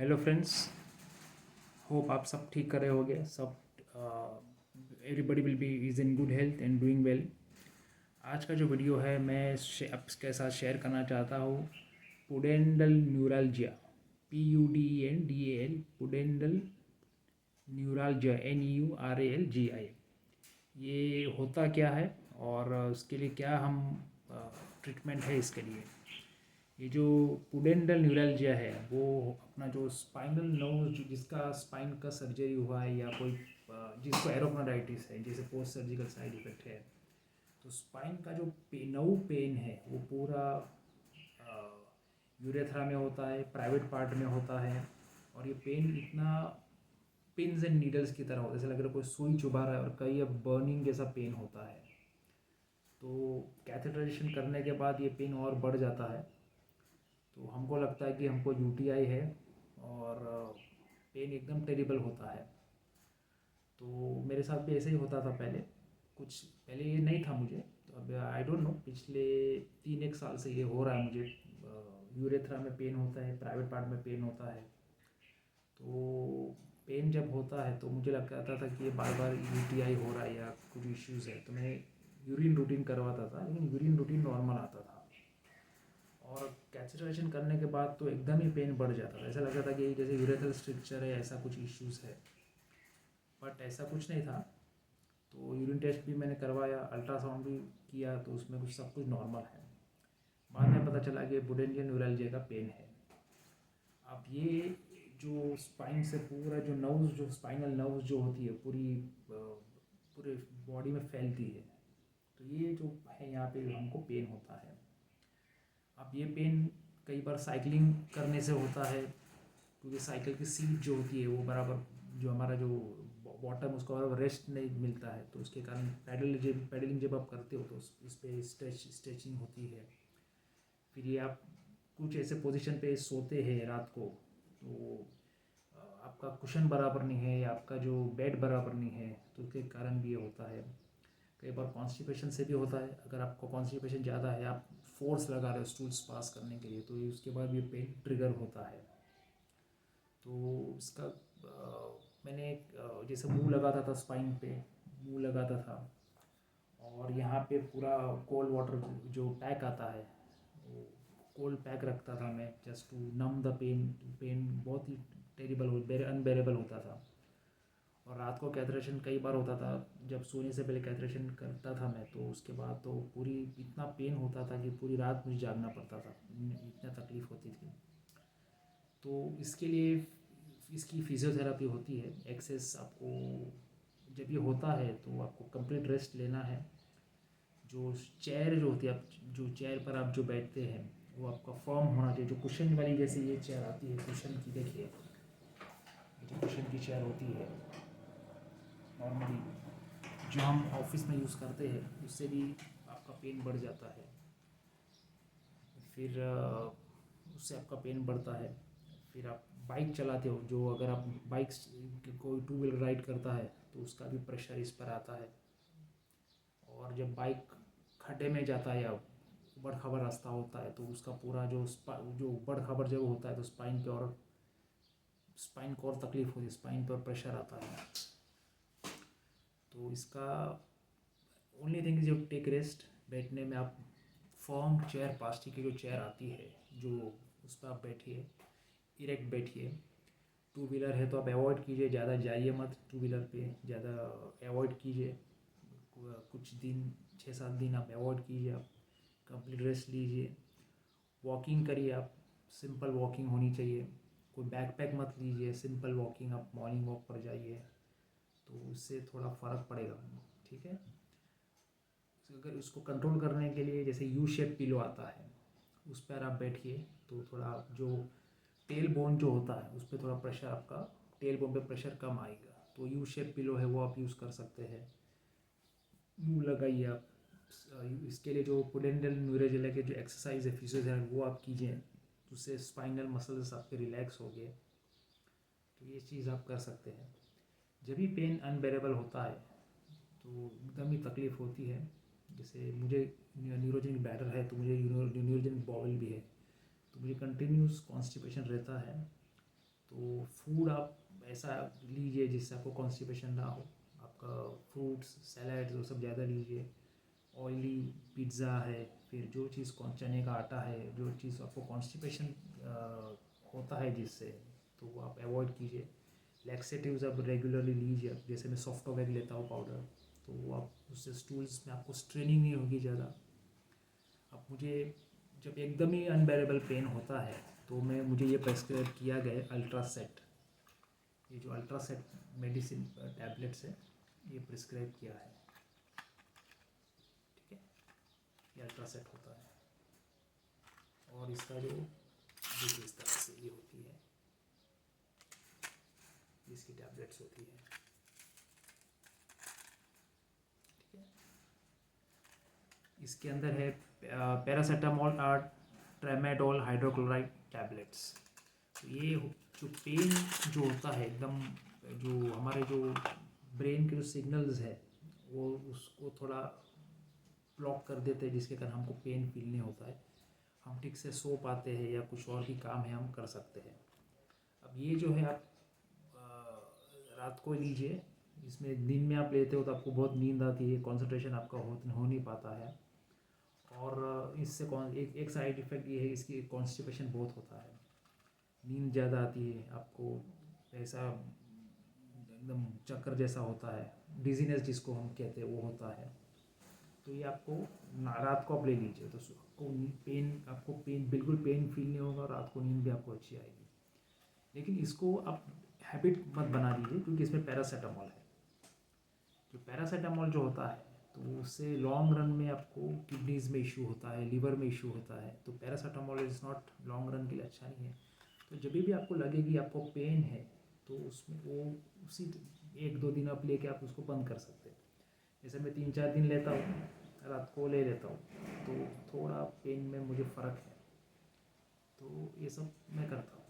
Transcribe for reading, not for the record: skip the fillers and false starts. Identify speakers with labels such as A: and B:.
A: Hello friends, hope आप सब ठीक कर रहे होगे। सब everybody will be is in good health and doing well. आज का जो वीडियो है मैं आपके साथ शेयर करना चाहता हूँ पुडेंडल न्यूरalgia, PUDENDAL पुडेंडल न्यूरalgia NEURALGIA। ये होता क्या है और उसके लिए क्या हम ट्रीटमेंट है इसके लिए। ये जो पुडेंडल न्यूरalgia है वो अपना जो स्पाइनल नर्व जिसका स्पाइन का सर्जरी हुआ है या कोई जिसको एरोक्नोडाइटिस है, जैसे पोस्ट सर्जिकल साइड इफेक्ट है, तो स्पाइन का जो नर्व पेन है वो पूरा यूरेथ्रा में होता है, प्राइवेट पार्ट में होता है। और ये पेन इतना पिन्स एंड नीडल्स की तरह होता है, जैसे लग रहा है कोई सुई चुभा रहा है, और कई अब बर्निंग जैसा पेन होता है। तो कैथेटराइजेशन करने के बाद ये पेन और बढ़ जाता है। तो हमको लगता है कि हमको यूटीआई है और पेन एकदम टेरिबल होता है। तो मेरे साथ भी ऐसे ही होता था पहले। कुछ पहले ये नहीं था मुझे, तो अब आई डोंट नो पिछले 3-1 साल से ये हो रहा है मुझे। यूरेथ्रा में पेन होता है, प्राइवेट पार्ट में पेन होता है। तो पेन जब होता है तो मुझे लगता था कि ये बार बार यूटीआई हो रहा है या कुछ इश्यूज़ है। तो मैं यूरिन रूटीन करवाता था, लेकिन यूरिन रूटीन नॉर्मल आता था। और कैथेटराइजेशन करने के बाद तो एकदम ही पेन बढ़ जाता था, ऐसा लगता था कि जैसे यूरेथ्रल स्ट्रक्चर है, ऐसा कुछ इश्यूज़ है। बट ऐसा कुछ नहीं था। तो यूरिन टेस्ट भी मैंने करवाया, अल्ट्रासाउंड भी किया, तो उसमें कुछ सब कुछ नॉर्मल है। बाद में पता चला कि पुडेंडियल न्यूरalgia का पेन है। अब ये जो स्पाइन से पूरा जो नर्व्स, जो स्पाइनल नर्व्स जो होती है पूरे बॉडी में फैलती है। तो ये जो है यहाँ पे हमको पेन होता है। अब ये पेन कई बार साइकिलिंग करने से होता है, क्योंकि साइकिल की सीट जो होती है वो बराबर, जो हमारा जो बॉटम उसको बराबर रेस्ट नहीं मिलता है, तो उसके कारण पैडलिंग जब आप करते हो तो उस पर स्ट्रेचिंग होती है। फिर ये आप कुछ ऐसे पोजीशन पे सोते हैं रात को, तो आपका कुशन बराबर नहीं है या आपका जो बेड बराबर नहीं है, तो उसके कारण भी ये होता है। कई बार कॉन्स्टिपेशन से भी होता है। अगर आपको कॉन्स्टिपेशन ज़्यादा है, आप फोर्स लगा रहे हो स्टूल्स पास करने के लिए, तो ये उसके बाद ये पेन ट्रिगर होता है। तो इसका मैंने जैसे मुंह लगाता था, स्पाइन पे मुंह लगाता था, और यहाँ पे पूरा कोल्ड वाटर जो पैक आता है, वो कोल्ड पैक रखता था मैं, just to numb the pain. Pain बहुत ही टेरिबल अनबेरेबल होता था। और रात को कैथरेशन कई बार होता था, जब सोने से पहले कैथरेशन करता था मैं, तो उसके बाद तो पूरी इतना पेन होता था कि पूरी रात मुझे जागना पड़ता था, इतना तकलीफ़ होती थी। तो इसके लिए इसकी फिज़ियोथेरेपी होती है। एक्सेस आपको जब ये होता है तो आपको कंप्लीट रेस्ट लेना है। जो चेयर जो होती है, आप जो चेयर पर आप जो बैठते हैं वो आपका फर्म होना चाहिए। जो कुशन वाली जैसे ये चेयर आती है, कुशन की, देखिए जो कुशन की चेयर होती है नॉर्मली जो हम ऑफिस में यूज़ करते हैं, उससे भी आपका पेन बढ़ जाता है। फिर उससे आपका पेन बढ़ता है। फिर आप बाइक चलाते हो, जो अगर आप बाइक कोई 2 व्हीलर राइड करता है तो उसका भी प्रेशर इस पर आता है। और जब बाइक खड्डे में जाता है या उबड़ खाबड़ रास्ता होता है, तो उसका पूरा जो उबड़ खाबड़ जगह होता है, तो स्पाइन को और तकलीफ होती है, स्पाइन पर प्रेशर आता है। तो इसका only thing is you take rest. बैठने में आप फॉर्म चेयर, प्लास्टिक की जो चेयर आती है, जो उस पर आप बैठिए, इरेक्ट बैठिए। 2 व्हीलर है तो आप अवॉइड कीजिए, ज़्यादा जाइए मत 2 व्हीलर पे, ज़्यादा अवॉइड कीजिए। कुछ दिन 6-7 दिन आप अवॉइड कीजिए, आप कंप्लीट रेस्ट लीजिए। वॉकिंग करिए आप, सिंपल वॉकिंग होनी चाहिए। कोई बैकपैक मत लीजिए, सिंपल वॉकिंग, आप मॉर्निंग वॉक पर जाइए, तो उससे थोड़ा फ़र्क पड़ेगा। ठीक है। तो अगर उसको कंट्रोल करने के लिए जैसे यू शेप पिलो आता है, उस पर आप बैठिए, तो थोड़ा जो टेल बोन जो होता है उस पर थोड़ा प्रेशर, आपका टेल बोन पे प्रेशर कम आएगा। तो यू शेप पिलो है वो आप यूज़ कर सकते हैं। मुंह लगाइए आप। इसके लिए जो पुडेंडल न्यूरalgia के जो एक्सरसाइज है, फिजियोथेरेपी, वो आप कीजिए, उससे स्पाइनल मसल्स आपके रिलैक्स हो गए। तो ये चीज़ आप कर सकते हैं। जब भी पेन अनबेरेबल होता है तो एकदम ही तकलीफ़ होती है। जैसे मुझे न्यूरोजेनिक बैटर है, तो मुझे न्यूरोजेनिक बॉवल भी है, तो मुझे कंटिन्यूस कॉन्स्टिपेशन रहता है। तो फूड आप ऐसा लीजिए जिससे आपको कॉन्स्टिपेशन ना हो। आपका फ्रूट्स सैलड वो सब ज़्यादा लीजिए। ऑयली पिज़्ज़ा है, फिर जो चीज़ चने का आटा है, जो चीज़ आपको कॉन्स्टिपेशन होता है जिससे, तो वो आप अवॉइड कीजिए। लैक्सेटिव्स आप रेगुलरली लीजिए, जैसे मैं सॉफ्टोवैग लेता हूँ पाउडर, तो वो आप उससे स्टूल्स में आपको स्ट्रेनिंग नहीं होगी ज़्यादा। अब मुझे जब एकदम ही अनबेरेबल पेन होता है तो मुझे ये प्रेस्क्राइब किया गया अल्ट्रासेट। ये जो अल्ट्रासेट मेडिसिन टैबलेट्स है, ये प्रिस्क्राइब किया है। ठीक है, ये अल्ट्रासेट होता है और इसका जो देखिए इस तरह से ये होती है, इसकी टैबलेट्स होती है। ठीक है, इसके अंदर है पैरासीटामोल और ट्रेमाडोल हाइड्रोक्लोराइड टैबलेट्स। तो ये जो पेन जो होता है एकदम, जो हमारे जो ब्रेन के जो सिग्नल्स है वो उसको थोड़ा ब्लॉक कर देते हैं, जिसके कारण हमको पेन फील नहीं होता है। हम ठीक से सो पाते हैं या कुछ और भी काम है हम कर सकते हैं। अब ये जो है आप रात को लीजिए। इसमें दिन में आप लेते हो तो आपको बहुत नींद आती है, कंसंट्रेशन आपका हो नहीं पाता है। और इससे एक साइड इफ़ेक्ट ये है, इसकी कॉन्स्टिपेशन बहुत होता है, नींद ज़्यादा आती है आपको, ऐसा एकदम चक्कर जैसा होता है, डिजीनेस जिसको हम कहते हैं वो होता है। तो ये आपको रात को आप ले लीजिए तो आपको पेन बिल्कुल पेन फील नहीं होगा, रात को नींद भी आपको अच्छी आएगी। लेकिन इसको आप हैबिट मत बना दीजिए, क्योंकि इसमें पैरासीटामोल है। जो पैरासीटामोल जो होता है तो उससे लॉन्ग रन में आपको किडनीज में इशू होता है, लिवर में इशू होता है। तो paracetamol is not long run के लिए अच्छा नहीं है। तो जब भी आपको लगे कि आपको पेन है तो उसमें वो उसी 1-2 दिन आप लेके आप उसको बंद कर सकते हैं। जैसे मैं 3-4 दिन लेता हूँ, रात को ले लेता हूँ, तो थोड़ा पेन में मुझे फ़र्क है। तो ये सब मैं करता हूँ।